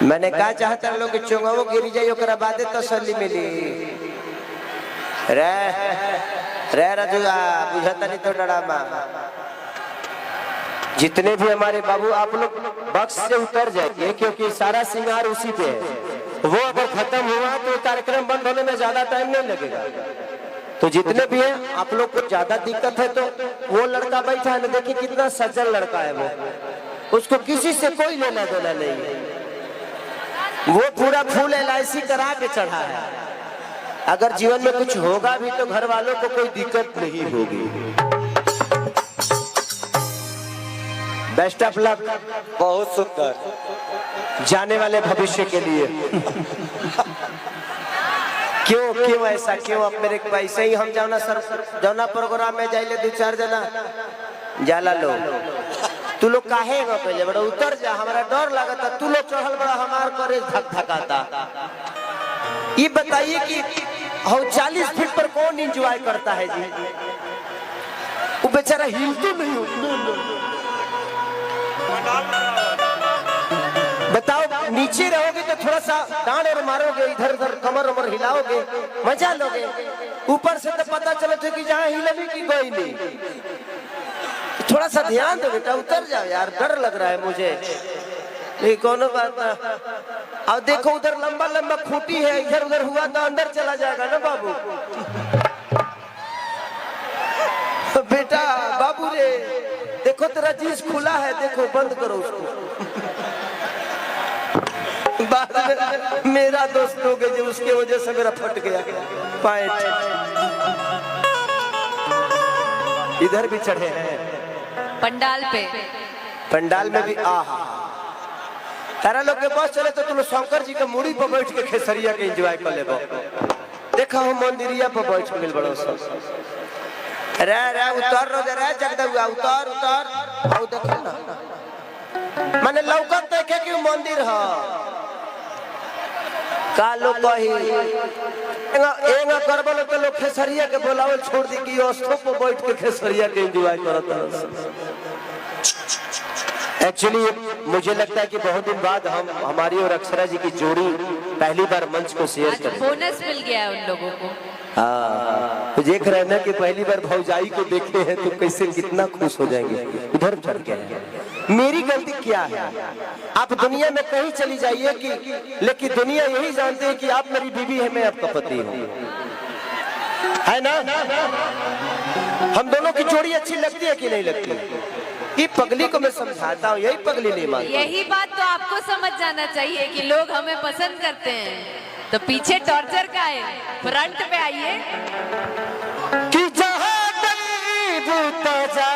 मैंने कहा चाहता लोग चोंगाओ गिर जाइयो कर बादे तसल्ली मिली रे रे रजुआ बुझता नहीं तो डरामा। जितने भी हमारे बाबू आप लोग बक्स से उतर जाएंगे क्योंकि सारा श्रृंगार उसी पे है। वो अगर खत्म हुआ तो कार्यक्रम बंद होने में ज्यादा टाइम नहीं लगेगा। तो जितने भी हैं आप लोग को ज्यादा दिक्कत है तो वो लड़का बैठा है ना, देखिए कितना सज्जन लड़का है वो, उसको किसी से कोई लेना देना नहीं है। वो पूरा फुल LIC करा के चढ़ा है। अगर जीवन में कुछ होगा भी तो घर वालों को कोई दिक्कत नहीं होगी। Best of luck. बहुत सुंदर जाने वाले भविष्य के लिए। क्यों क्यों ऐसा क्यों? अब मेरे ऐसे ही हम जाना सर जाना प्रोग्राम में जाइले 2-4 जना जाला लोग तू लोग काहे न पहले बड़ा उतर जा, हमारा डर लगता। तू लोग चढ़ल बड़ा हमार करे धक धकाता। ये बताइए कि हम 40 फीट पर कौन एंजॉय करता है जी? वो बेचारा हिल तो नहीं हो। बताओ नीचे रहोगे तो थोड़ा सा डांड और मारोगे, इधर उधर कमर उमर हिलाओगे, मजा लोगे। ऊपर से तो पता चले थे कि जहाँ हिलने की कोई नहीं। थोड़ा सा ध्यान दो बेटा, उतर जाओ यार, डर लग रहा है मुझे। नहीं कोनो बात ना। अब देखो उधर लंबा लंबा खूंटी है, इधर उधर हुआ तो अंदर चला जाएगा ना बाबू। बेटा बाबू रे देखो तेरा जींस खुला है, देखो बंद करो उसको। बाद में मेरा दोस्त हो गए जो उसके वजह से मेरा फट गया पैंट। इधर भी चढ़े हैं पंडाल पे। पंडाल में भी आहा तारा लोग के बस चले तो तुम शंकर जी के मुड़ी पर बैठ के खेसरिया के एंजॉय कर लेबो। देखा हम मंदिरिया पर बैठ गेल बड़ो सब। रे रे उतर रो रे जगदुआ उतर उतर आओ देख ना माने लौकत देखे कि मंदिर है का लोग कही एंगा करबल के लोग खेसरिया के बोलावल छोड़ दी कि अस्थो पर बैठ के खेसरिया के एंजॉय करता। एक्चुअली मुझे लगता है कि बहुत दिन बाद हम हमारी और अक्षरा जी की जोड़ी पहली बार मंच को शेयर कर रहे हैं। बोनस मिल गया है उन लोगों को। हाँ देख रहे हैं ना कि पहली बार भौजाई को देखे हैं तो कैसे कितना खुश हो जाएंगे। इधर चढ़ के मेरी गलती क्या है? आप दुनिया में कहीं चली जाइए कि लेकिन दुनिया यही जानते हैं कि आप मेरी बीवी है, मैं आपका पति हूँ, है ना? हम दोनों की जोड़ी अच्छी लगती है कि नहीं लगती? ये पगली को मैं समझाता हूँ, यही पगली नहीं मानती। यही बात तो आपको समझ जाना चाहिए कि लोग हमें पसंद करते हैं तो पीछे टॉर्चर का है, फ्रंट पे आइए। कि जहाँ जा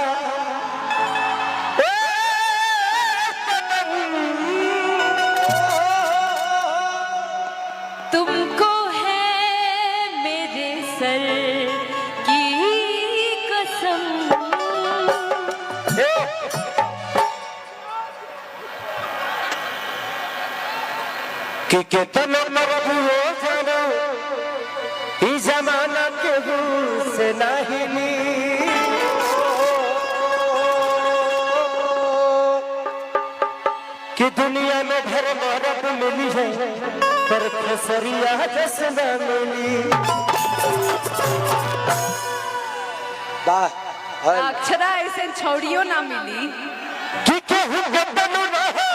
तुमको है मेरे सर की कसम। कि कितना मरबूओ जानो ई जमाना के से नहीं ली। कि दुनिया में भर मरब मिली है पर खेसरिया जैसे न मिली। अक्षरा ऐसे छौड़ियों ना मिली कि केहू गबन रहे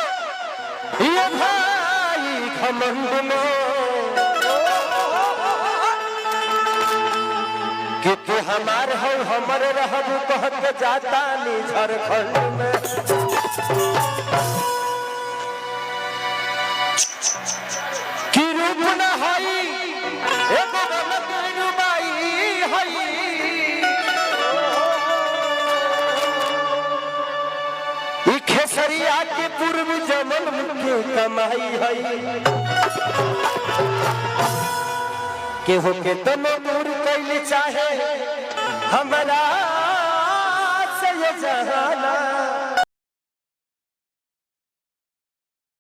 ये भाई घमंड में। कि तू हमार हो हमर रहब कहत जाता नी झारखंड में। कि रूप न हई एगो गलत रुबाई हई। ई खेसरिया के पूर्व जन्म के कमाई हई। केहू के तनो दूर कैल चाहे हमरा से ये जहाना।